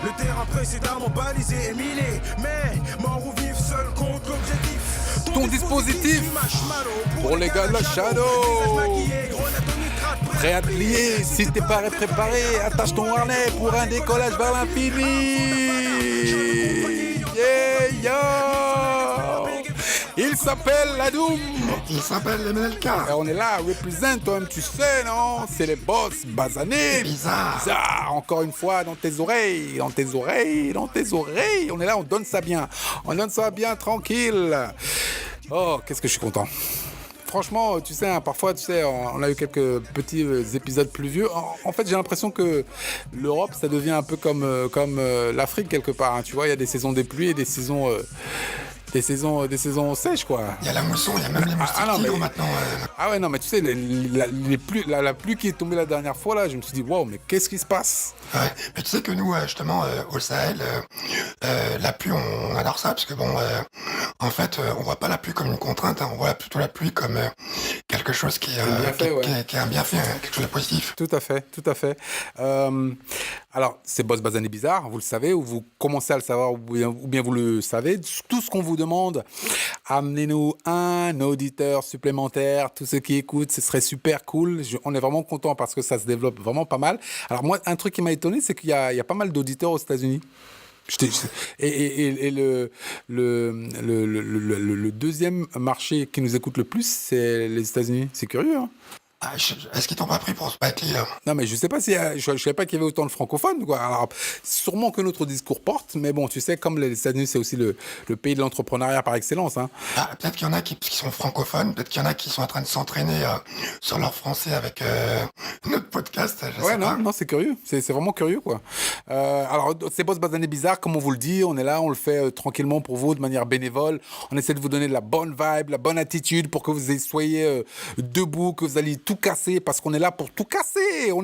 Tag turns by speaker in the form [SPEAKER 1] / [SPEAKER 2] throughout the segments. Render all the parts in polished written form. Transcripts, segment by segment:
[SPEAKER 1] Le terrain précédemment balisé et miné. Mais mort ou vif, seul compte l'objectif.
[SPEAKER 2] Ton dispositif pour les gars de la Shadow. Prêt à te plier, si t'es pas préparé, attache ton harnais pour un décollage vers l'infini. Yeah, yo. Il s'appelle Ladoum.
[SPEAKER 3] Il s'appelle MLK.
[SPEAKER 2] Et on est là, représente, toi-même, tu sais, non? C'est les boss basanés.
[SPEAKER 3] Bizarre.
[SPEAKER 2] Bizarre, encore une fois, dans tes oreilles, dans tes oreilles, dans tes oreilles. On est là, on donne ça bien. On donne ça bien, tranquille. Oh, qu'est-ce que je suis content. Franchement, tu sais, hein, parfois, tu sais, on a eu quelques petits épisodes pluvieux. En fait, j'ai l'impression que l'Europe, ça devient un peu comme l'Afrique quelque part. Hein, tu vois, il y a des saisons des pluies et des saisons sèches, quoi.
[SPEAKER 3] Il y a la mousson, il y a même les moustiques tigres maintenant.
[SPEAKER 2] Ah ouais, non, mais tu sais, la pluie qui est tombée la dernière fois, là, je me suis dit, waouh, mais qu'est-ce qui se passe?
[SPEAKER 3] Ouais, mais tu sais que nous, justement, au Sahel, la pluie, on adore ça, parce que bon, en fait, on voit pas la pluie comme une contrainte, hein, on voit plutôt la pluie comme quelque chose qui est un bienfait, hein, quelque chose de positif.
[SPEAKER 2] Tout à fait, tout à fait. Alors, c'est Boss Basané Bizarre, vous le savez, ou vous commencez à le savoir, ou bien vous le savez. Tout ce qu'on vous demande, amenez-nous un auditeur supplémentaire. Tous ceux qui écoutent, ce serait super cool. On est vraiment content parce que ça se développe vraiment pas mal. Alors moi, un truc qui m'a étonné, c'est qu'il y a pas mal d'auditeurs aux États-Unis. Et le deuxième marché qui nous écoute le plus, c'est les États-Unis. C'est curieux, hein?
[SPEAKER 3] Est-ce qu'ils t'ont pas pris pour Spike Lee, là?
[SPEAKER 2] Non, mais je sais pas si je savais pas qu'il y avait autant de francophones, quoi. Alors, sûrement que notre discours porte, mais bon, tu sais, comme les États-Unis, c'est aussi le pays de l'entrepreneuriat par excellence, hein.
[SPEAKER 3] Ah, peut-être qu'il y en a qui sont francophones, peut-être qu'il y en a qui sont en train de s'entraîner sur leur français avec notre podcast. Je sais pas.
[SPEAKER 2] Non, c'est curieux, c'est vraiment curieux, quoi. Alors, c'est Boss Basané Bizarre, comme on vous le dit, on est là, on le fait tranquillement pour vous, de manière bénévole. On essaie de vous donner de la bonne vibe, la bonne attitude pour que vous soyez debout, que vous alliez tout casser, parce qu'on est là pour tout casser. En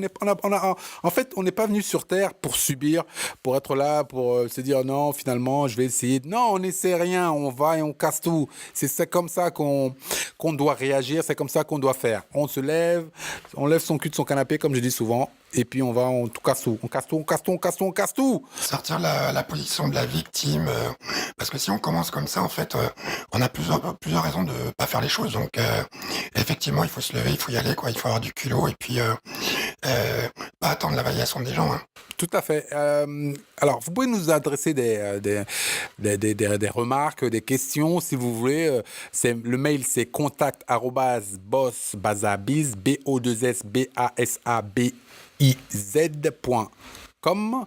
[SPEAKER 2] fait, on n'est pas venu sur Terre pour subir, pour être là, pour se dire non, finalement, je vais essayer. Non, on n'essaie rien, on va et on casse tout. C'est comme ça qu'on doit réagir, c'est comme ça qu'on doit faire. On se lève, on lève son cul de son canapé, comme je dis souvent, et puis on tout casse tout. On casse tout, on casse tout, on casse tout, on casse tout.
[SPEAKER 3] Sortir la position de la victime, parce que si on commence comme ça, en fait, on a plusieurs raisons de pas faire les choses. Donc, effectivement, il faut se lever, il faut y aller, quoi. Il faut avoir du culot et puis pas attendre la validation des gens, hein.
[SPEAKER 2] Tout à fait. Alors, vous pouvez nous adresser des remarques, des questions, si vous voulez. Le mail, c'est contact@bossbasabiz, BOSSBASABIZ.com.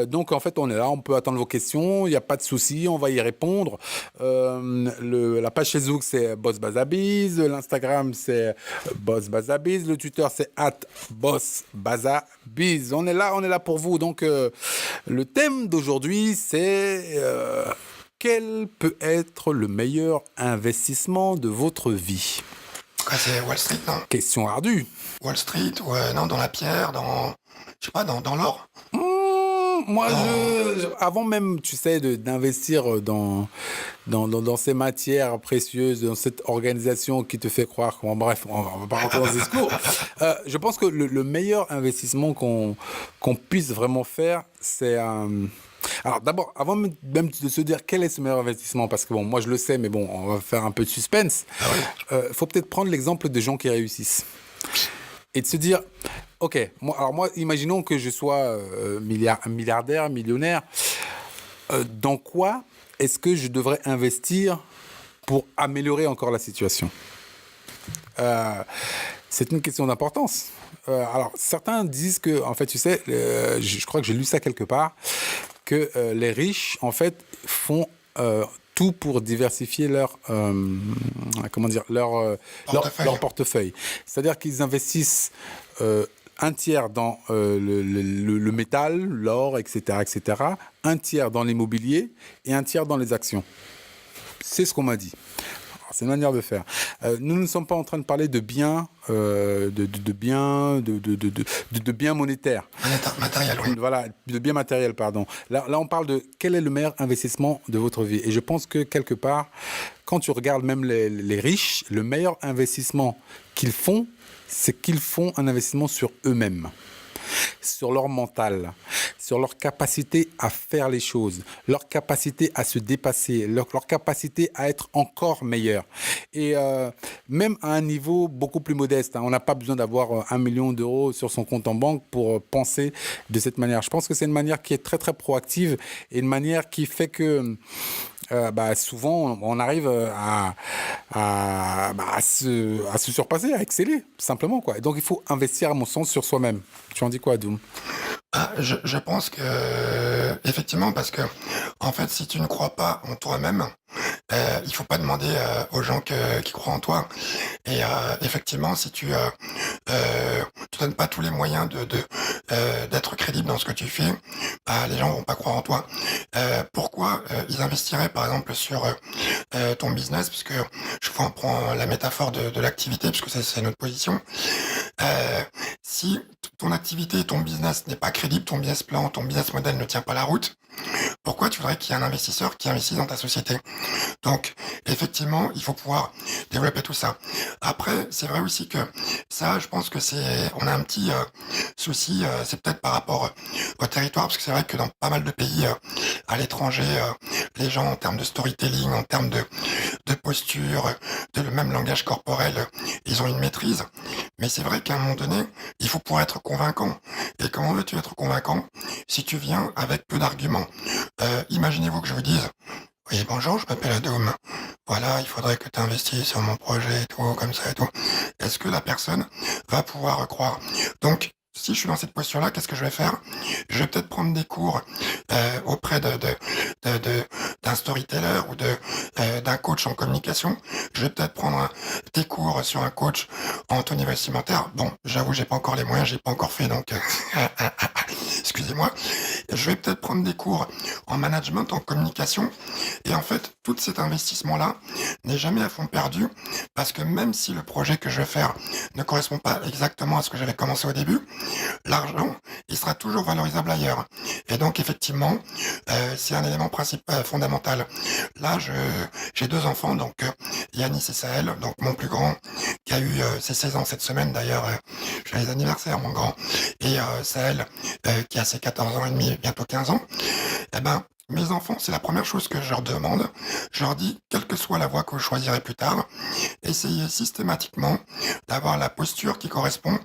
[SPEAKER 2] Donc en fait on est là, on peut attendre vos questions, il n'y a pas de souci, on va y répondre. La page Facebook c'est Boss Basabiz, l'Instagram c'est Boss Basabiz, le Twitter c'est @bossbasabiz. On est là pour vous. Donc le thème d'aujourd'hui c'est quel peut être le meilleur investissement de votre vie?
[SPEAKER 3] C'est Wall Street, non?
[SPEAKER 2] Question ardue.
[SPEAKER 3] Wall Street, ou non, dans la pierre, je sais pas, dans l'or.
[SPEAKER 2] Moi, avant même, tu sais, d'investir dans ces matières précieuses, dans cette organisation qui te fait croire bref, on va pas rentrer dans ce discours. Je pense que le meilleur investissement qu'on puisse vraiment faire, c'est alors d'abord, avant même de se dire quel est ce meilleur investissement, parce que bon, moi je le sais, mais bon, on va faire un peu de suspense. Faut peut-être prendre l'exemple de gens qui réussissent et de se dire, ok, moi, imaginons que je sois milliardaire, millionnaire. Dans quoi est-ce que je devrais investir pour améliorer encore la situation? C'est une question d'importance. Alors, certains disent que, en fait, tu sais, je crois que j'ai lu ça quelque part, que les riches, en fait, font tout pour diversifier leur portefeuille. C'est-à-dire qu'ils investissent un tiers dans le métal, l'or, etc., un tiers dans l'immobilier et un tiers dans les actions. C'est ce qu'on m'a dit. Alors, c'est une manière de faire. Nous ne sommes pas en train de parler de biens, de biens monétaires.
[SPEAKER 3] Matériel, oui.
[SPEAKER 2] Voilà, de biens matériels, pardon. Là, on parle de quel est le meilleur investissement de votre vie. Et je pense que quelque part, quand tu regardes même les riches, le meilleur investissement qu'ils font, c'est qu'ils font un investissement sur eux-mêmes, sur leur mental, sur leur capacité à faire les choses, leur capacité à se dépasser, leur capacité à être encore meilleurs. Et même à un niveau beaucoup plus modeste, hein, on n'a pas besoin d'avoir 1 million d'euros sur son compte en banque pour penser de cette manière. Je pense que c'est une manière qui est très très proactive et une manière qui fait que souvent on arrive à se surpasser, à exceller, simplement, quoi. Et donc il faut investir, à mon sens, sur soi-même. Tu en dis quoi, Doom?
[SPEAKER 3] Je pense que effectivement, parce que en fait, si tu ne crois pas en toi-même, il faut pas demander aux gens qui croient en toi. Et effectivement, si tu te donnes pas tous les moyens d'être crédible dans ce que tu fais, les gens vont pas croire en toi. Pourquoi ils investiraient par exemple sur ton business, puisque je prends la métaphore de l'activité, puisque c'est notre position. Si ton activité, ton business n'est pas crédible, ton business plan, ton business model ne tient pas la route, pourquoi tu voudrais qu'il y ait un investisseur qui investisse dans ta société? Donc, effectivement, il faut pouvoir développer tout ça. Après, c'est vrai aussi que ça, je pense que on a un petit souci, c'est peut-être par rapport au territoire, parce que c'est vrai que dans pas mal de pays à l'étranger, les gens, en termes de storytelling, en termes de posture, de le même langage corporel, ils ont une maîtrise. Mais c'est vrai qu'à un moment donné, il faut pouvoir être convaincant. Et comment veux-tu être convaincant si tu viens avec peu d'arguments? Imaginez-vous que je vous dise: oui, bonjour, je m'appelle Adom. Voilà, il faudrait que tu investisses sur mon projet et tout, comme ça et tout. Est-ce que la personne va pouvoir croire? Donc, si je suis dans cette posture-là, qu'est-ce que je vais faire? Je vais peut-être prendre des cours auprès d'un storyteller ou d'un coach en communication. Je vais peut-être prendre des cours sur un coach en tenue vestimentaire. Bon, j'avoue, j'ai pas encore les moyens, j'ai pas encore fait, donc excusez-moi. Je vais peut-être prendre des cours en management, en communication. Et en fait, tout cet investissement-là n'est jamais à fond perdu, parce que même si le projet que je vais faire ne correspond pas exactement à ce que j'avais commencé au début, l'argent, il sera toujours valorisable ailleurs. Et donc, effectivement, c'est un élément principal, fondamental. Là, j'ai 2 enfants, donc Yanis et Sahel, donc mon plus grand, qui a eu ses 16 ans cette semaine, d'ailleurs, j'ai les anniversaires, mon grand, et Sahel, qui a ses 14 ans et demi, bientôt 15 ans. Eh ben, mes enfants, c'est la première chose que je leur demande. Je leur dis, quelle que soit la voie que vous choisirez plus tard, essayez systématiquement d'avoir la posture qui correspond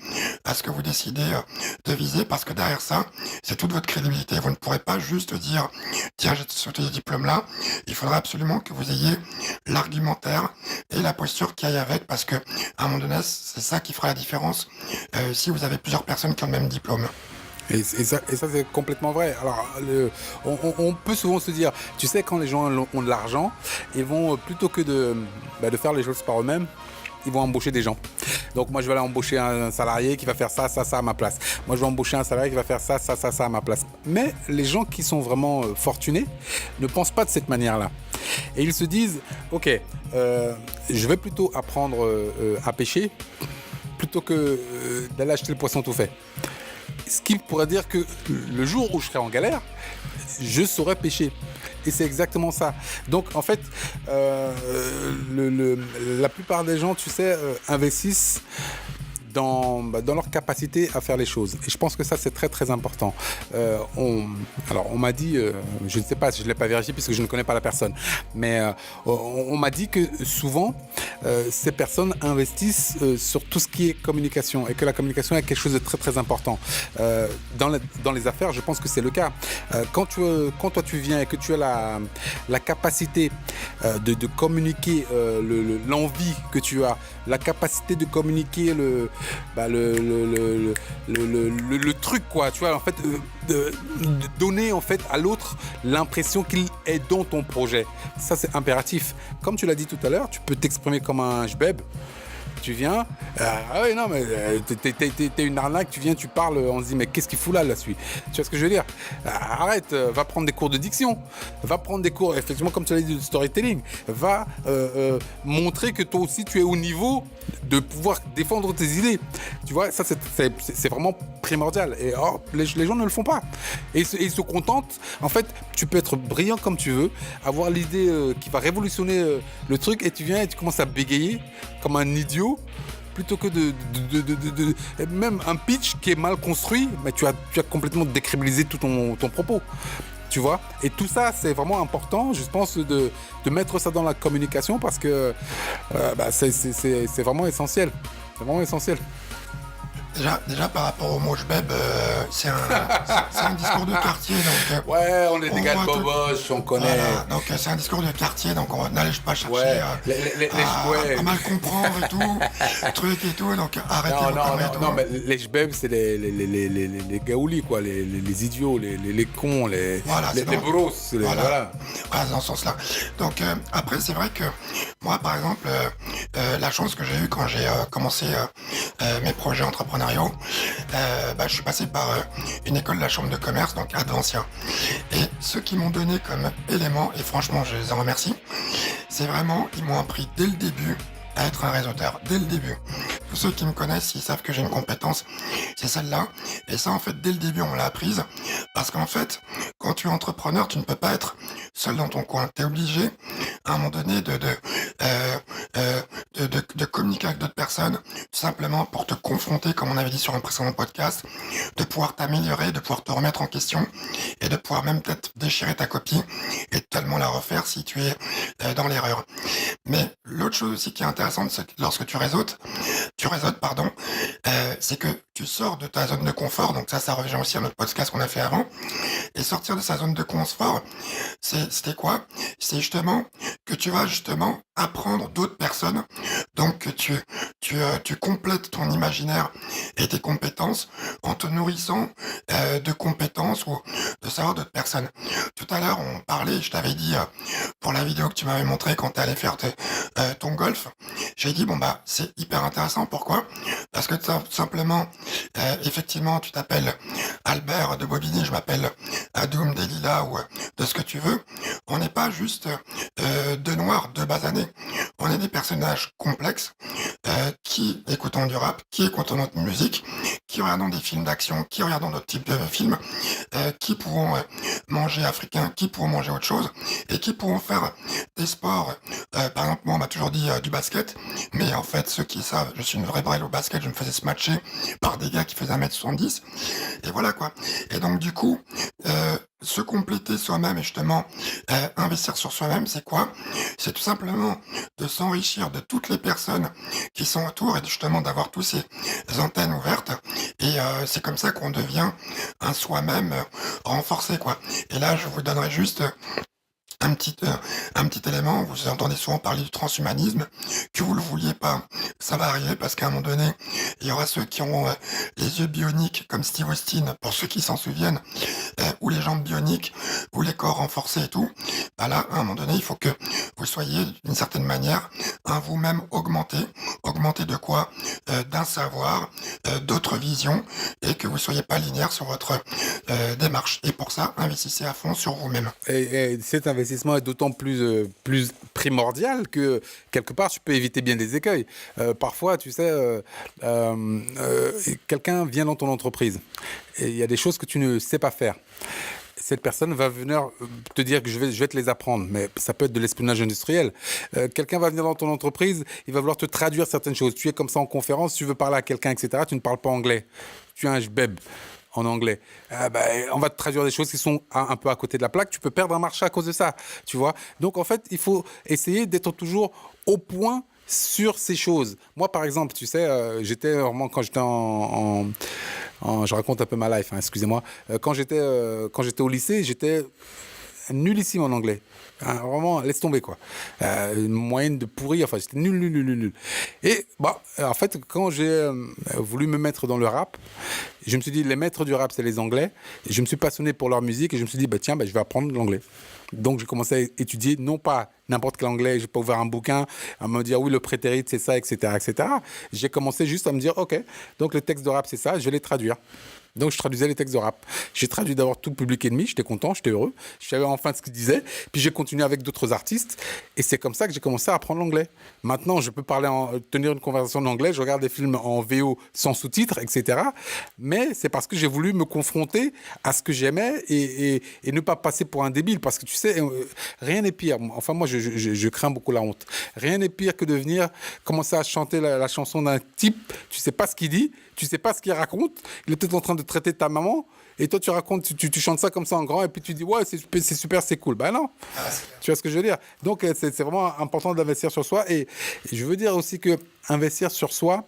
[SPEAKER 3] à ce que vous décidez de viser, parce que derrière ça, c'est toute votre crédibilité. Vous ne pourrez pas juste dire, tiens, j'ai ce diplôme-là. Il faudra absolument que vous ayez l'argumentaire et la posture qui aille avec, parce que à un moment donné, c'est ça qui fera la différence si vous avez plusieurs personnes qui ont le même diplôme.
[SPEAKER 2] Et ça, c'est complètement vrai. Alors, on peut souvent se dire, tu sais, quand les gens ont de l'argent, ils vont, plutôt que de faire les choses par eux-mêmes, ils vont embaucher des gens. Donc moi, je vais aller embaucher un salarié qui va faire ça à ma place. Moi, je vais embaucher un salarié qui va faire ça à ma place. Mais les gens qui sont vraiment fortunés ne pensent pas de cette manière-là. Et ils se disent, ok, je vais plutôt apprendre à pêcher plutôt que d'aller acheter le poisson tout fait. Ce qui pourrait dire que le jour où je serai en galère, je saurais pêcher. Et c'est exactement ça. Donc, en fait, la plupart des gens, tu sais, investissent dans leur capacité à faire les choses. Et je pense que ça, c'est très, très important. On m'a dit, je ne sais pas, je ne l'ai pas vérifié puisque je ne connais pas la personne, mais on m'a dit que souvent, ces personnes investissent sur tout ce qui est communication, et que la communication est quelque chose de très, très important. Dans les affaires, je pense que c'est le cas. Quand toi, tu viens et que tu as la capacité de communiquer l'envie que tu as, la capacité de communiquer le truc, quoi, tu vois, en fait, de donner en fait à l'autre l'impression qu'il est dans ton projet. Ça, c'est impératif. Comme tu l'as dit tout à l'heure, tu peux t'exprimer comme un jbeb. Tu viens, ah oui, non, mais t'es une arnaque, tu viens, tu parles, on se dit, mais qu'est-ce qu'il fout là, celui? Tu vois ce que je veux dire? Arrête, va prendre des cours de diction, va prendre des cours, effectivement, comme tu l'as dit, de storytelling, va montrer que toi aussi, tu es au niveau de pouvoir défendre tes idées. Tu vois, ça, c'est vraiment primordial. Et les gens ne le font pas. Et ils se contentent. En fait, tu peux être brillant comme tu veux, avoir l'idée qui va révolutionner le truc, et tu viens et tu commences à bégayer comme un idiot plutôt que même un pitch qui est mal construit, mais tu as complètement décrédibilisé tout ton propos. Tu vois, et tout ça, c'est vraiment important, je pense, de mettre ça dans la communication parce que c'est vraiment essentiel. C'est vraiment essentiel.
[SPEAKER 3] Déjà par rapport au Mojbeb, c'est un discours de quartier. Donc,
[SPEAKER 2] ouais, on est des gars de
[SPEAKER 3] voit
[SPEAKER 2] Boboche, on connaît.
[SPEAKER 3] Voilà, donc c'est un discours de quartier, donc on n'allait pas chercher
[SPEAKER 2] Ouais,
[SPEAKER 3] à mal comprendre et tout, truc et tout, donc arrêtez vos conneries et tout.
[SPEAKER 2] Non, mais les jbeb, c'est les gaoulis, quoi, les idiots, les cons, les bros.
[SPEAKER 3] Voilà, dans ce sens-là. Donc après, c'est vrai que moi, par exemple, la chance que j'ai eue quand j'ai commencé mes projets entrepreneuriaux, je suis passé par une école de la chambre de commerce, donc Advancia. Et ceux qui m'ont donné comme élément, et franchement, je les en remercie, c'est vraiment, ils m'ont appris dès le début à être un réseauteur, dès le début. Tous ceux qui me connaissent, ils savent que j'ai une compétence, c'est celle-là. Et ça, en fait, dès le début, on me l'a apprise. Parce qu'en fait, quand tu es entrepreneur, tu ne peux pas être seul dans ton coin. Tu es obligé, à un moment donné, de communiquer avec d'autres personnes, tout simplement pour te confronter, comme on avait dit sur un précédent podcast, de pouvoir t'améliorer, de pouvoir te remettre en question, et de pouvoir même peut-être déchirer ta copie, et totalement la refaire si tu es dans l'erreur. Mais l'autre chose aussi qui est intéressante, c'est que lorsque tu réseautes, c'est que tu sors de ta zone de confort, donc ça revient aussi à notre podcast qu'on a fait avant, et sortir de sa zone de confort, c'était quoi? C'est justement que tu vas justement apprendre d'autres personnes, donc que tu complètes ton imaginaire et tes compétences en te nourrissant de compétences ou de savoir d'autres personnes. Tout à l'heure, on parlait, je t'avais dit, pour la vidéo que tu m'avais montré quand tu allais faire ton golf, j'ai dit, c'est hyper intéressant. Pourquoi? Parce que tout simplement, effectivement, tu t'appelles Albert de Bobigny, je m'appelle Adoum Delila ou de ce que tu veux. On n'est pas juste deux noirs, deux basanés. On est des personnages complexes qui écoutons du rap, qui écoutons notre musique, qui regardons des films d'action, qui regardons d'autres types de films, qui pourront manger africain, qui pourront manger autre chose, et qui pourront faire des sports. Par exemple, moi, on m'a toujours dit du basket, mais en fait, ceux qui savent, je suis une vraie brêle au basket, je me faisais smatcher par des gars qui faisaient 1m70, et voilà quoi. Et donc, du coup, se compléter soi-même et justement investir sur soi-même, c'est quoi? C'est tout simplement de s'enrichir de toutes les personnes qui sont autour et justement d'avoir tous ces antennes ouvertes. Et c'est comme ça qu'on devient un soi-même renforcé, quoi. Et là, je vous donnerai juste un petit élément. Vous entendez souvent parler du transhumanisme, que vous le vouliez pas, ça va arriver parce qu'à un moment donné, il y aura ceux qui auront les yeux bioniques comme Steve Austin, pour ceux qui s'en souviennent, ou les jambes bioniques, ou les corps renforcés et tout. Là, à un moment donné, il faut que vous soyez d'une certaine manière un vous-même augmenté. Augmenté de quoi? D'un savoir, d'autres visions, et que vous soyez pas linéaire sur votre démarche. Et pour ça, investissez à fond sur vous-même.
[SPEAKER 2] Et cet investissement est d'autant plus primordial que, quelque part, tu peux éviter bien des écueils. Parfois, tu sais, quelqu'un vient dans ton entreprise et il y a des choses que tu ne sais pas faire. Cette personne va venir te dire que je vais te les apprendre, mais ça peut être de l'espionnage industriel. Quelqu'un va venir dans ton entreprise, il va vouloir te traduire certaines choses. Tu es comme ça en conférence, tu veux parler à quelqu'un, etc., tu ne parles pas anglais. Tu es un jbeb en anglais. On va te traduire des choses qui sont un peu à côté de la plaque. Tu peux perdre un marché à cause de ça, tu vois. Donc, en fait, il faut essayer d'être toujours au point sur ces choses. Moi, par exemple, tu sais, j'étais vraiment, quand j'étais je raconte un peu ma life, hein, excusez-moi. Quand j'étais au lycée, j'étais nullissime en anglais. Hein, vraiment, laisse tomber, quoi. Une moyenne de pourri, enfin, j'étais nul. Et, en fait, quand j'ai voulu me mettre dans le rap, je me suis dit, les maîtres du rap, c'est les Anglais. Et je me suis passionné pour leur musique et je me suis dit, je vais apprendre l'anglais. Donc, j'ai commencé à étudier, non pas n'importe quel anglais, j'ai pas ouvert un bouquin, à me dire, oui, le prétérit, c'est ça, etc., etc. J'ai commencé juste à me dire, OK, donc les textes de rap, c'est ça, je vais les traduire. Donc, je traduisais les textes de rap. J'ai traduit d'abord Tout Public Enemy, j'étais content, j'étais heureux. Je savais enfin ce qu'ils disaient. Puis, j'ai continué continué avec d'autres artistes. Et c'est comme ça que j'ai commencé à apprendre l'anglais. Maintenant, je peux tenir une conversation en anglais, je regarde des films en VO sans sous-titres, etc. Mais c'est parce que j'ai voulu me confronter à ce que j'aimais et ne pas passer pour un débile. Parce que tu sais, rien n'est pire. Enfin, moi, je crains beaucoup la honte. Rien n'est pire que de venir commencer à chanter la chanson d'un type, tu sais pas ce qu'il dit, tu sais pas ce qu'il raconte, il est peut-être en train de traiter ta maman, et toi tu racontes, tu chantes ça comme ça en grand, et puis tu dis ouais, c'est super, c'est cool. Ben non, tu vois ce que je veux dire. Donc c'est vraiment important d'investir sur soi, et je veux dire aussi que investir sur soi,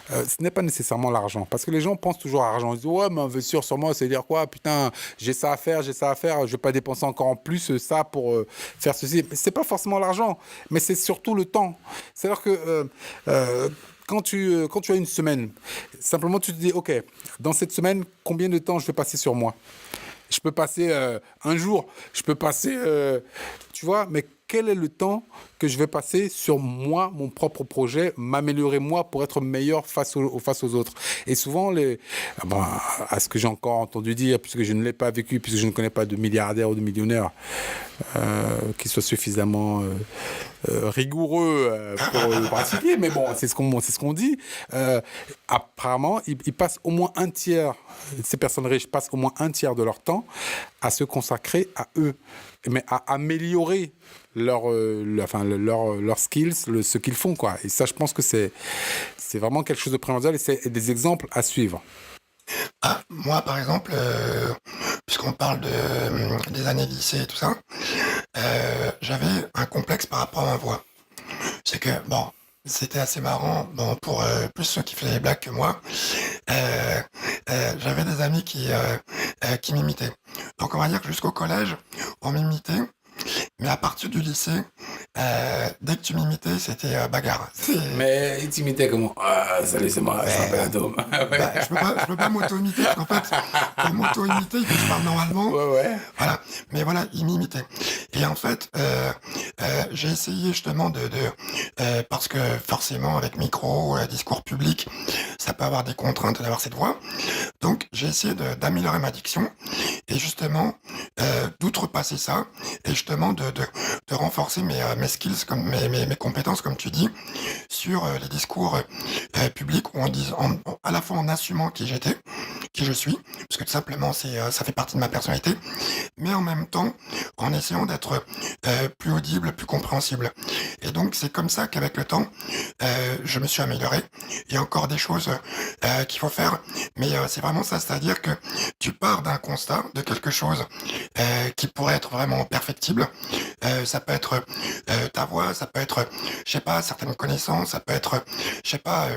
[SPEAKER 2] ce n'est pas nécessairement l'argent. Parce que les gens pensent toujours à l'argent. Ils disent, ouais, mais investir sur moi, c'est dire quoi? Putain, j'ai ça à faire, je ne vais pas dépenser encore en plus ça pour faire ceci. Ce n'est pas forcément l'argent, mais c'est surtout le temps. C'est-à-dire que quand tu as une semaine, simplement tu te dis, OK, dans cette semaine, combien de temps je vais passer sur moi? Je peux passer un jour, je peux passer, tu vois, mais quel est le temps que je vais passer sur moi, mon propre projet, m'améliorer moi pour être meilleur face aux autres. Et souvent, à ce que j'ai encore entendu dire, puisque je ne l'ai pas vécu, puisque je ne connais pas de milliardaires ou de millionnaires qui soient suffisamment rigoureux pour le pratiquer, mais bon, c'est ce qu'on dit. Apparemment, ils passent au moins un tiers, ces personnes riches passent au moins un tiers de leur temps à se consacrer à eux, mais à améliorer leurs skills, ce qu'ils font, quoi. Et ça, je pense que c'est vraiment quelque chose de primordial et c'est des exemples à suivre.
[SPEAKER 3] Moi, par exemple, puisqu'on parle des années lycée et tout ça, j'avais un complexe par rapport à ma voix. C'est que, bon, c'était assez marrant, bon, pour plus ceux qui faisaient les blagues que moi, j'avais des amis qui m'imitaient. Donc, on va dire que jusqu'au collège, on m'imitait. Mais à partir du lycée, dès que tu m'imitais, c'était bagarre.
[SPEAKER 2] Mais il t'imitait comment? Ah, salut, c'est moi, je m'appelle Adam.
[SPEAKER 3] Je peux pas m'auto-imiter, parce qu'en fait, pour m'auto-imiter, il faut que je parle normalement.
[SPEAKER 2] Ouais.
[SPEAKER 3] Voilà. Mais voilà, il m'imitait. Et en fait, j'ai essayé justement parce que forcément, avec micro, discours public, ça peut avoir des contraintes d'avoir cette voix. Donc, j'ai essayé d'améliorer ma diction et justement, d'outrepasser ça et justement de renforcer mes skills, comme mes compétences, comme tu dis, sur les discours publics où à la fois en assumant qui j'étais, qui je suis, parce que tout simplement ça fait partie de ma personnalité, mais en même temps en essayant d'être plus audible, plus compréhensible. Et donc c'est comme ça qu'avec le temps, je me suis amélioré. Il y a encore des choses qu'il faut faire, mais c'est vraiment ça, c'est-à-dire que tu pars d'un constat, de quelque chose qui pourrait être vraiment perfectible. Ça peut être ta voix, ça peut être, je sais pas, certaines connaissances, ça peut être, je sais pas,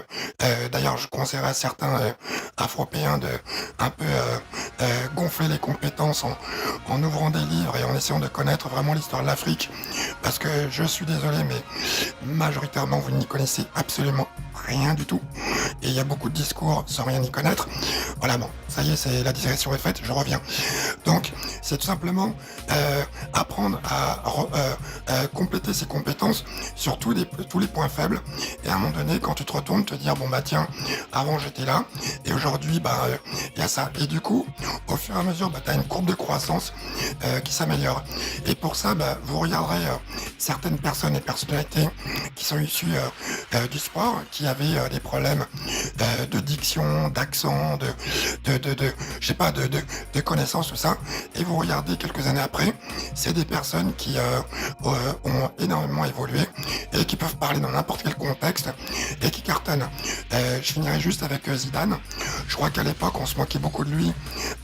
[SPEAKER 3] d'ailleurs je conseillerais à certains afropéens de un peu gonfler les compétences en ouvrant des livres et en essayant de connaître vraiment l'histoire de l'Afrique, parce que je suis désolé, mais majoritairement vous n'y connaissez absolument rien du tout, et il y a beaucoup de discours sans rien y connaître. Voilà, bon, ça y est, la digression est faite, je reviens. Donc, c'est tout simplement apprendre à compléter ses compétences sur tous les points faibles, et à un moment donné, quand tu te retournes, te dire, bon bah tiens, avant j'étais là, et aujourd'hui, bah, il y a ça. Et du coup, au fur et à mesure, bah, tu as une courbe de croissance qui s'améliore. Et pour ça, bah, vous regarderez certaines personnes et personnalités qui sont issues du sport, qui avaient des problèmes de diction, d'accent, je sais pas, de connaissances, tout ça. Et vous regardez quelques années après, c'est des personnes qui ont énormément évolué et qui peuvent parler dans n'importe quel contexte et qui cartonnent. Je finirai juste avec Zidane. Je crois qu'à l'époque, on se moquait beaucoup de lui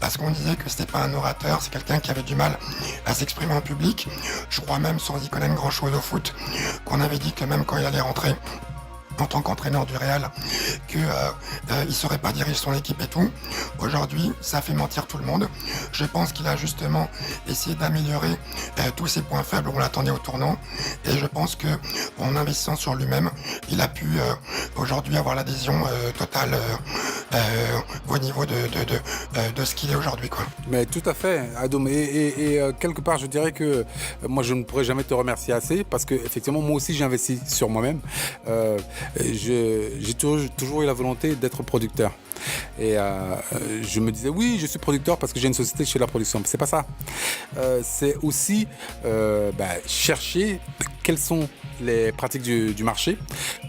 [SPEAKER 3] parce qu'on disait que c'était pas un orateur, c'est quelqu'un qui avait du mal à s'exprimer en public. Je crois même, sans y connaître grand-chose au foot, qu'on avait dit que même quand il allait rentrer en tant qu'entraîneur du Real, qu'il ne saurait pas diriger son équipe et tout. Aujourd'hui, ça fait mentir tout le monde. Je pense qu'il a justement essayé d'améliorer tous ses points faibles où on l'attendait au tournant. Et je pense qu'en investissant sur lui-même, il a pu aujourd'hui avoir l'adhésion totale au niveau de ce qu'il est aujourd'hui, quoi.
[SPEAKER 2] Mais tout à fait, Adam. Et quelque part, je dirais que moi, je ne pourrais jamais te remercier assez parce que effectivement, moi aussi, j'ai investi sur moi-même. J'ai toujours eu la volonté d'être producteur. Et je me disais, oui, je suis producteur parce que j'ai une société, je fais de la production. Mais c'est pas ça. C'est aussi chercher quelles sont les pratiques du marché,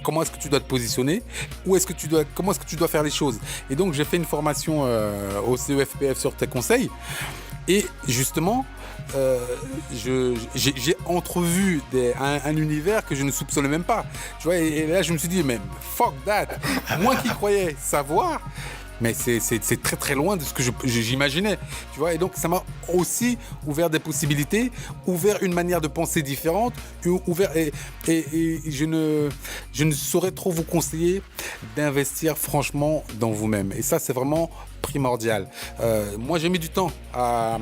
[SPEAKER 2] comment est-ce que tu dois te positionner, comment est-ce que tu dois faire les choses. Et donc, j'ai fait une formation au CEFPF sur tes conseils. Et justement, j'ai entrevu un univers que je ne soupçonnais même pas. Tu vois, et là, je me suis dit, mais fuck that. Moi qui croyais savoir, mais c'est très très loin de ce que j'imaginais. Tu vois, et donc ça m'a aussi ouvert des possibilités, ouvert une manière de penser différente, et je ne saurais trop vous conseiller d'investir franchement dans vous-même. Et ça, c'est vraiment primordial. Moi, j'ai mis du temps à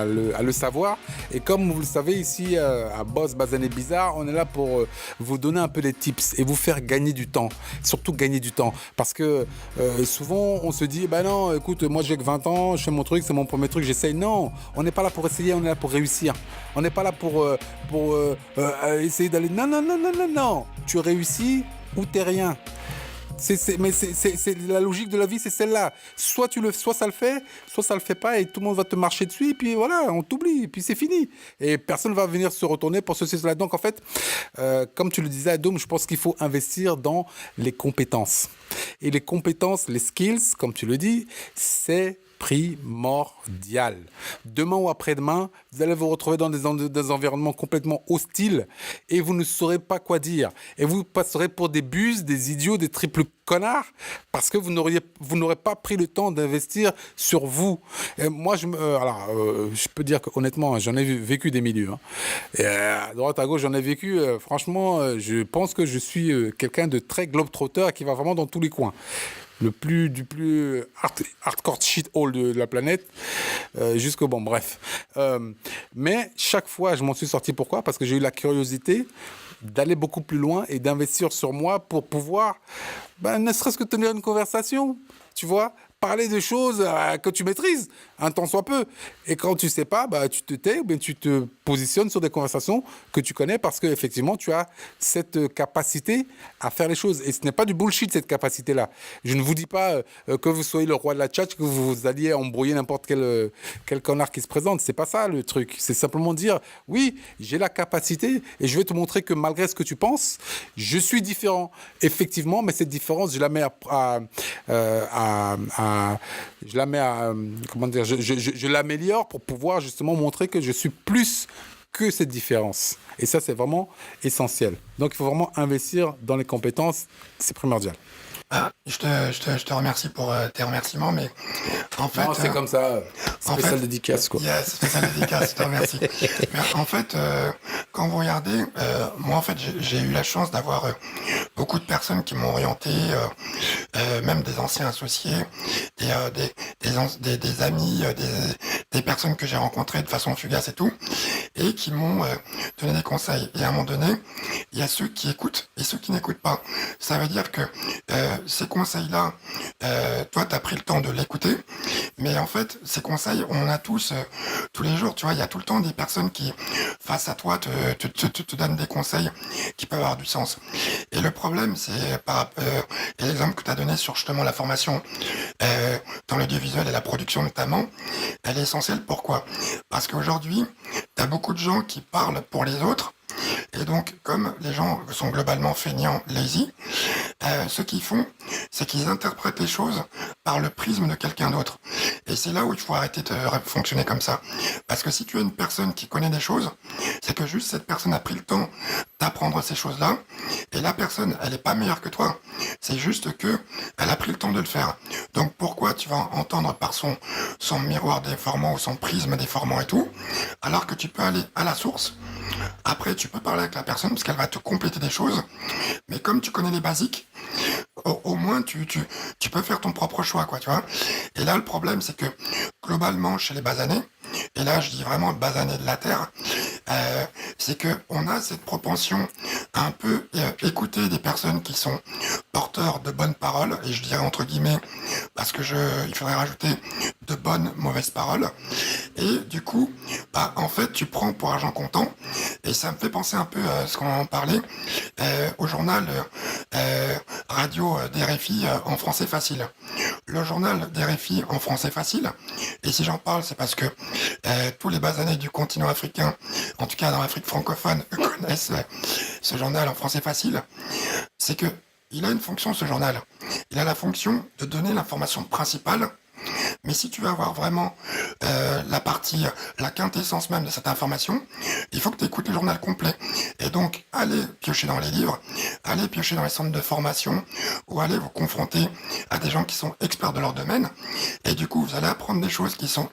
[SPEAKER 2] le savoir. Et comme vous le savez, ici, à Boss Basané Bizarre, on est là pour vous donner un peu des tips et vous faire gagner du temps. Surtout gagner du temps. Parce que souvent, on se dit, bah non, écoute, moi j'ai que 20 ans, je fais mon truc, c'est mon premier truc, j'essaye. Non, on n'est pas là pour essayer, on est là pour réussir. On n'est pas là pour essayer d'aller... Non, non, non, non, non, non. Tu réussis ou t'es rien. Mais c'est la logique de la vie, c'est celle-là. Soit ça le fait, soit ça le fait pas, et tout le monde va te marcher dessus, et puis voilà, on t'oublie, et puis c'est fini. Et personne va venir se retourner pour ceci, cela. Donc en fait, comme tu le disais, Adoum, je pense qu'il faut investir dans les compétences. Et les compétences, les skills, comme tu le dis, c'est primordial. Demain ou après-demain, vous allez vous retrouver dans des environnements complètement hostiles et vous ne saurez pas quoi dire. Et vous passerez pour des buses, des idiots, des triples connards parce que vous n'aurez pas pris le temps d'investir sur vous. Et moi, je peux dire qu'honnêtement, j'en ai vécu des milieux. Hein. Et à droite, à gauche, j'en ai vécu. Franchement, je pense que je suis quelqu'un de très globe-trotteur qui va vraiment dans tous les coins. Du plus hardcore shithole de la planète jusqu'au bon, bref. Mais chaque fois, je m'en suis sorti. Pourquoi ? Parce que j'ai eu la curiosité d'aller beaucoup plus loin et d'investir sur moi pour pouvoir, ne serait-ce que tenir une conversation, tu vois, parler de choses que tu maîtrises, un tant soit peu. Et quand tu sais pas, tu te tais ou bien tu te positionnes sur des conversations que tu connais parce qu'effectivement, tu as cette capacité à faire les choses. Et ce n'est pas du bullshit, cette capacité-là. Je ne vous dis pas que vous soyez le roi de la tchatch, que vous alliez embrouiller n'importe quel connard qui se présente. C'est pas ça, le truc. C'est simplement dire, oui, j'ai la capacité et je vais te montrer que malgré ce que tu penses, je suis différent. Effectivement, mais cette différence, je la mets je l'améliore pour pouvoir justement montrer que je suis plus que cette différence. Et ça, c'est vraiment essentiel. Donc, il faut vraiment investir dans les compétences. C'est primordial.
[SPEAKER 3] Je te remercie pour tes remerciements, mais en fait...
[SPEAKER 2] Non, c'est comme ça. Spécial dédicace, quoi.
[SPEAKER 3] Yes, spécial dédicace, je te remercie. Mais en fait, quand vous regardez, moi, en fait, j'ai eu la chance d'avoir beaucoup de personnes qui m'ont orienté, même des anciens associés, des amis, des personnes que j'ai rencontrées de façon fugace et tout, et qui m'ont donné des conseils. Et à un moment donné, il y a ceux qui écoutent et ceux qui n'écoutent pas. Ça veut dire que ces conseils-là, toi, tu as pris le temps de l'écouter, mais en fait, ces conseils, on en a tous les jours, tu vois, il y a tout le temps des personnes qui, face à toi, te donnent des conseils qui peuvent avoir du sens. Et le problème, c'est et l'exemple que tu as donné sur justement la formation dans l'audiovisuel et la production notamment, elle est essentielle. Pourquoi ? Parce qu'aujourd'hui, tu as beaucoup de gens qui parlent pour les autres. Et donc, comme les gens sont globalement feignants, lazy, ce qu'ils font, c'est qu'ils interprètent les choses par le prisme de quelqu'un d'autre. Et c'est là où il faut arrêter de fonctionner comme ça. Parce que si tu as une personne qui connaît des choses, c'est que juste cette personne a pris le temps d'apprendre ces choses-là, et la personne, elle n'est pas meilleure que toi. C'est juste que elle a pris le temps de le faire. Donc pourquoi tu vas entendre par son miroir déformant ou son prisme déformant et tout, alors que tu peux aller à la source. Après, tu peux parler avec la personne parce qu'elle va te compléter des choses. Mais comme tu connais les basiques, au moins tu peux faire ton propre choix, quoi, tu vois. Et là, le problème, c'est que globalement, chez les basanés, et là, je dis vraiment basanés de la Terre, c'est que on a cette propension à un peu écouter des personnes qui sont porteurs de bonnes paroles, et je dirais entre guillemets, parce que il faudrait rajouter de bonnes, mauvaises paroles. Et du coup, bah, en fait, tu prends pour argent comptant. Et ça me fait penser un peu à ce qu'on en parlait au journal radio d'RFI en français facile. Le journal d'RFI en français facile, et si j'en parle, c'est parce que tous les basanés du continent africain, en tout cas dans l'Afrique francophone, connaissent ce journal en français facile. C'est que il a une fonction, ce journal. Il a la fonction de donner l'information principale. Mais si tu veux avoir vraiment la quintessence même de cette information, il faut que tu écoutes le journal complet. Et donc, allez piocher dans les livres, allez piocher dans les centres de formation, ou allez vous confronter à des gens qui sont experts de leur domaine. Et du coup, vous allez apprendre des choses qui sont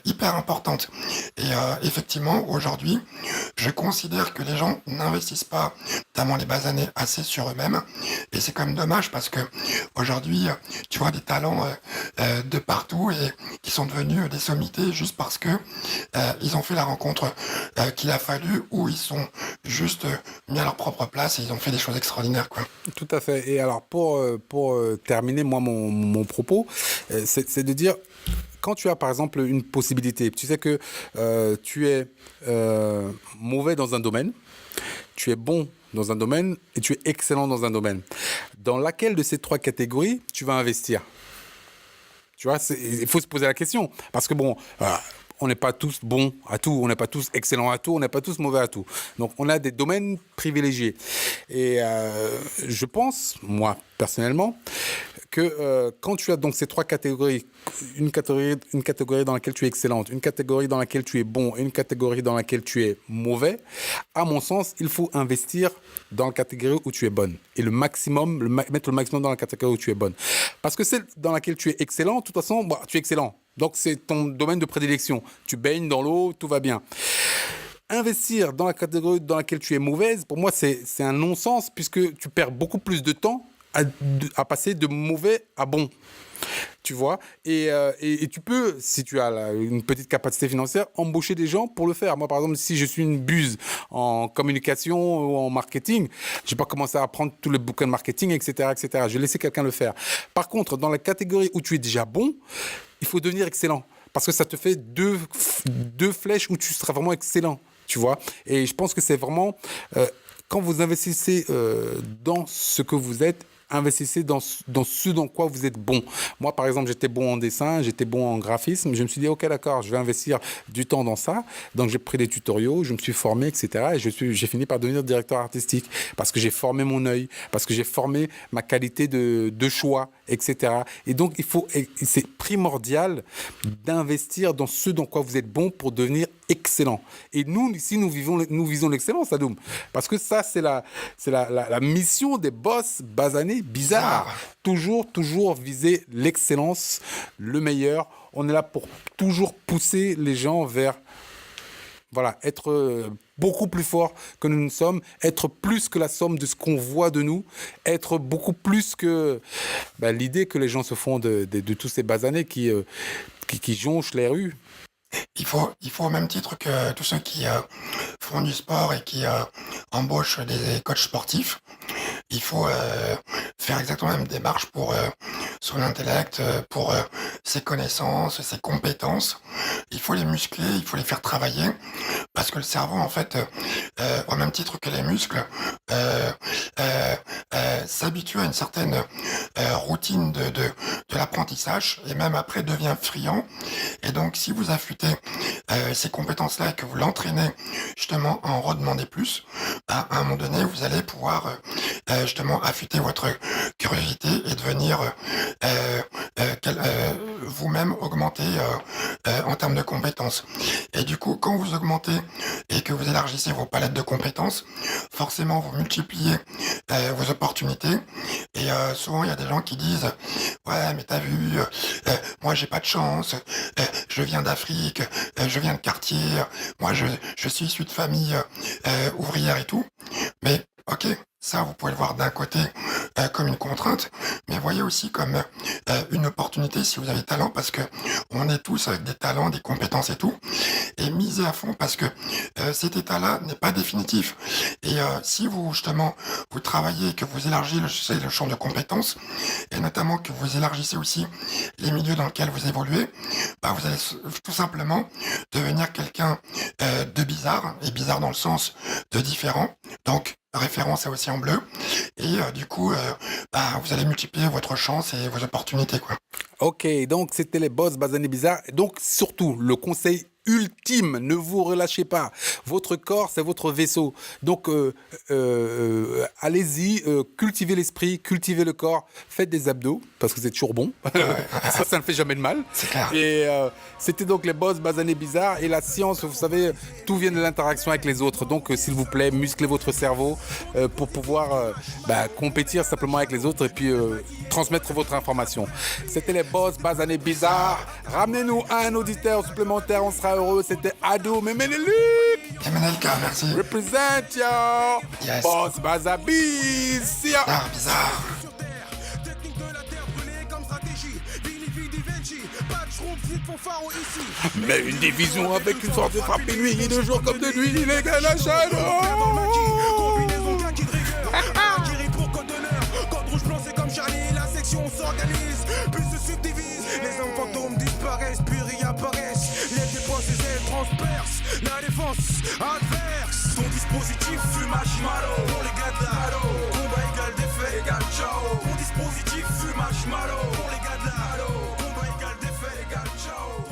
[SPEAKER 3] hyper importantes. Et effectivement, aujourd'hui, je considère que les gens n'investissent pas, notamment les basanés, assez sur eux-mêmes. Et c'est quand même dommage parce que aujourd'hui, tu vois des talents de partout et qui sont devenus des sommités juste parce que ils ont fait la rencontre qu'il a fallu, ou ils sont juste mis à leur propre place et ils ont fait des choses extraordinaires, quoi.
[SPEAKER 2] Tout à fait. Et alors, pour terminer, moi, mon propos, c'est de dire, quand tu as, par exemple, une possibilité, tu sais que tu es mauvais dans un domaine, tu es bon dans un domaine et tu es excellent dans un domaine. Dans laquelle de ces trois catégories tu vas investir ? Tu vois, il faut se poser la question. Parce que bon, on n'est pas tous bons à tout, on n'est pas tous excellents à tout, on n'est pas tous mauvais à tout. Donc, on a des domaines privilégiés. Et je pense, moi, personnellement, que quand tu as donc ces trois catégories, une catégorie dans laquelle tu es excellente, une catégorie dans laquelle tu es bon et une catégorie dans laquelle tu es mauvais, à mon sens, il faut investir dans la catégorie où tu es bonne. Et mettre le maximum dans la catégorie où tu es bonne. Parce que celle dans laquelle tu es excellent, de toute façon, bah, tu es excellent. Donc, c'est ton domaine de prédilection. Tu baignes dans l'eau, tout va bien. Investir dans la catégorie dans laquelle tu es mauvaise, pour moi, c'est un non-sens puisque tu perds beaucoup plus de temps à passer de mauvais à bon. Tu vois, et tu peux, si tu as une petite capacité financière, embaucher des gens pour le faire. Moi, par exemple, si je suis une buse en communication ou en marketing, je vais pas commencer à apprendre tous les bouquins de marketing, etc., etc. Je vais laisser quelqu'un le faire. Par contre, dans la catégorie où tu es déjà bon, il faut devenir excellent. Parce que ça te fait deux flèches où tu seras vraiment excellent. Tu vois, et je pense que c'est vraiment, quand vous investissez dans ce que vous êtes, investissez dans ce dans quoi vous êtes bon. Moi, par exemple, j'étais bon en dessin, j'étais bon en graphisme. Je me suis dit, OK, d'accord, je vais investir du temps dans ça. Donc, j'ai pris des tutoriaux, je me suis formé, etc. Et j'ai fini par devenir directeur artistique parce que j'ai formé mon œil, parce que j'ai formé ma qualité de choix, etc. Et donc, c'est primordial d'investir dans ce dans quoi vous êtes bon pour devenir excellent. Et nous, ici, nous visons l'excellence, Adoum. Parce que ça, c'est la mission des boss basanés bizarres. Toujours viser l'excellence, le meilleur. On est là pour toujours pousser les gens vers, voilà, être beaucoup plus fort que nous ne sommes, être plus que la somme de ce qu'on voit de nous, être beaucoup plus que l'idée que les gens se font de tous ces basanés qui jonchent les rues.
[SPEAKER 3] Il faut au même titre que tous ceux qui font du sport et qui embauchent des coachs sportifs, il faut faire exactement la même démarche pour son intellect, pour ses connaissances, ses compétences. Il faut les muscler, il faut les faire travailler, parce que le cerveau, en fait, au même titre que les muscles, s'habitue à une certaine routine de l'apprentissage, et même après devient friand. Et donc, si vous affûtez ces compétences-là et que vous l'entraînez justement à en redemander plus, à un moment donné, vous allez pouvoir justement affûter votre curiosité et devenir vous-même augmenter en termes de compétences. Et du coup, quand vous augmentez et que vous élargissez vos palettes de compétences, forcément vous multipliez vos opportunités. Et souvent il y a des gens qui disent ouais, mais t'as vu, moi j'ai pas de chance, je viens d'Afrique, je viens de quartier, moi je suis issu de famille ouvrière et tout. Mais ok, ça vous pouvez le voir d'un côté comme une contrainte, mais voyez aussi comme une opportunité si vous avez talent, parce que on est tous avec des talents, des compétences et tout, et misez à fond parce que cet état-là n'est pas définitif. Et si vous justement vous travaillez, que vous élargissez le champ de compétences, et notamment que vous élargissez aussi les milieux dans lesquels vous évoluez, bah, vous allez tout simplement devenir quelqu'un de bizarre, et bizarre dans le sens de différent, donc référence à Océan Bleu, et du coup, bah, vous allez multiplier votre chance et vos opportunités, quoi.
[SPEAKER 2] Ok, donc c'était les boss basanés bizarres. Donc surtout, le conseil ultime, ne vous relâchez pas. Votre corps, c'est votre vaisseau. Donc allez-y, cultivez l'esprit, cultivez le corps, faites des abdos, parce que c'est toujours bon. ça ne fait jamais de mal.
[SPEAKER 3] C'est clair.
[SPEAKER 2] Et c'était donc les boss basanés bizarres. Et la science, vous savez, tout vient de l'interaction avec les autres. Donc s'il vous plaît, musclez votre cerveau pour pouvoir compétir simplement avec les autres et puis transmettre votre information. C'était les boss basanés bizarres. Ramenez-nous un auditeur supplémentaire, on sera heureux. C'était Ado Memenelik.
[SPEAKER 3] Et Menelka, merci.
[SPEAKER 2] Represent yo.
[SPEAKER 3] Yes.
[SPEAKER 2] Boss Bazabiz.
[SPEAKER 3] Ah, bizarre.
[SPEAKER 1] Technique de la terre brûlée comme stratégie. Vini Vidi Vinci, pas de schroom, flip pour pharo ici.
[SPEAKER 2] Mais une division avec une sorte de frappe de nuit, de jour comme de nuit, les gars, la shadow.
[SPEAKER 1] Combinaison kaki de rigueur. Kiri pour code d'honneur. Code rouge blanc, c'est comme Charlie. La section s'organise, puis se subdivise. Les hommes fantômes disparaissent, puis réapparaissent. Les dépenses, les ailes transpercent. La défense adverse. Ton dispositif fume marshmallow. Pour les gars de la halo. Combat égal défait égal ciao. Ton dispositif fume marshmallow. Pour les gars de la halo. Combat égal défait égal ciao.